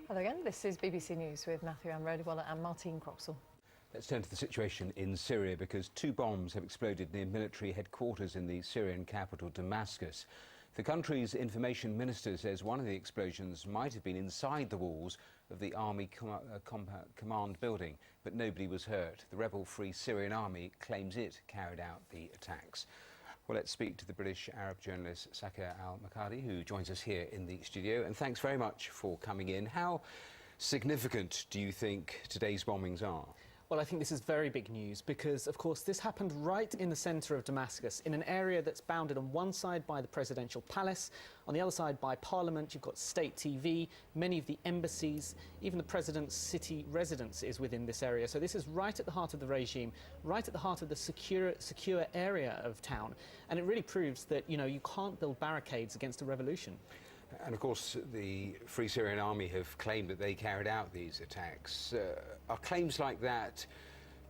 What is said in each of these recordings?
Hello again, this is BBC News with Matthew Amrodiwala and Martine Croxall. Let's turn to the situation in Syria because 2 bombs have exploded near military headquarters in the Syrian capital Damascus. The country's information minister says one of the explosions might have been inside the walls of the army command building, but nobody was hurt. The rebel Free Syrian Army claims it carried out the attacks. Well, let's speak to the British Arab journalist Sakir Al-Makhadhi, who joins us here in the studio. And thanks very much for coming in. How significant do you think today's bombings are? Well, I think this is very big news because, of course, this happened right in the centre of Damascus, in an area that's bounded on one side by the presidential palace, on the other side by parliament. You've got state TV, many of the embassies, even the president's city residence is within this area. So this is right at the heart of the regime, right at the heart of the secure area of town. And it really proves that, you can't build barricades against a revolution. And of course, the Free Syrian Army have claimed that they carried out these attacks. Are claims like that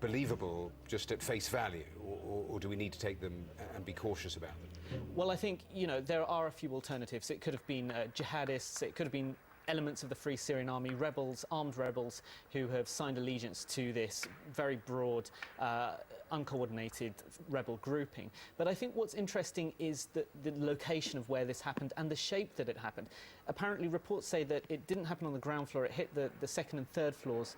believable just at face value, or do we need to take them and be cautious about them? Well, I think, there are a few alternatives. It could have been jihadists, it could have been elements of the Free Syrian Army, rebels, armed rebels, who have signed allegiance to this very broad, uncoordinated rebel grouping. But I think what's interesting is the location of where this happened and the shape that it happened. Apparently, reports say that it didn't happen on the ground floor, it hit the second and third floors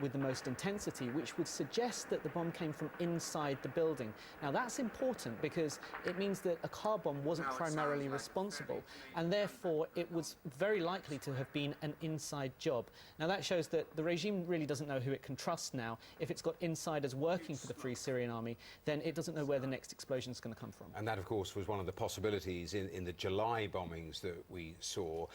with the most intensity, which would suggest that the bomb came from inside the building. Now, that's important because it means that a car bomb wasn't primarily responsible, and therefore it was very likely to have been an inside job. Now that shows that the regime really doesn't know who it can trust now. If it's got insiders working for the Free Syrian Army, then it doesn't know where the next explosion is going to come from. And that, of course, was one of the possibilities in the July bombings that we saw.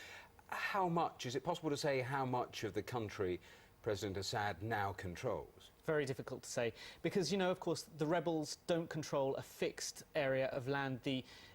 How much, is it possible to say how much of the country President Assad now controls? Very difficult to say because, of course, the rebels don't control a fixed area of land.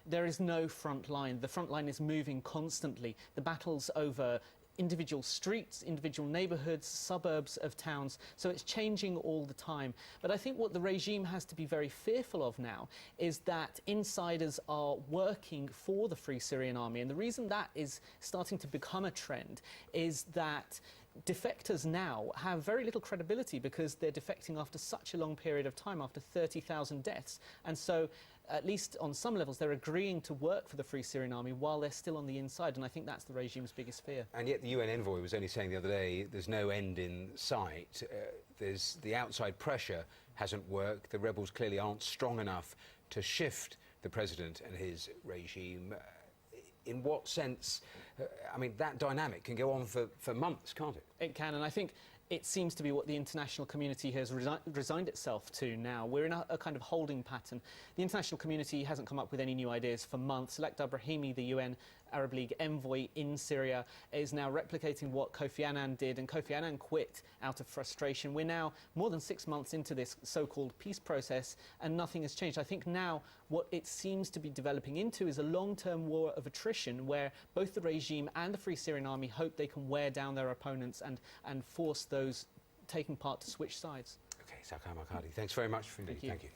There is no front line. The front line is moving constantly. The battles over individual streets, individual neighbourhoods, suburbs of towns, so it's changing all the time. But I think what the regime has to be very fearful of now is that insiders are working for the Free Syrian Army, and the reason that is starting to become a trend is that defectors now have very little credibility because they're defecting after such a long period of time, after 30,000 deaths, and so at least on some levels they're agreeing to work for the Free Syrian Army while they're still on the inside, and I think that's the regime's biggest fear. And yet the UN envoy was only saying the other day there's no end in sight. There's the outside pressure hasn't worked. The rebels clearly aren't strong enough to shift the president and his regime. In what sense, that dynamic can go on for months, can't it? It can, and I think it seems to be what the international community has resigned itself to now. We're in a kind of holding pattern. The international community hasn't come up with any new ideas for months. Lakhdar Brahimi, the UN Arab League envoy in Syria, is now replicating what Kofi Annan did, and Kofi Annan quit out of frustration. We're now more than 6 months into this so-called peace process, and nothing has changed. I think now what it seems to be developing into is a long-term war of attrition where both the regime and the Free Syrian Army hope they can wear down their opponents and force those taking part to switch sides. OK, Sakir Al-Makhadhi, thanks very much indeed. Thank you.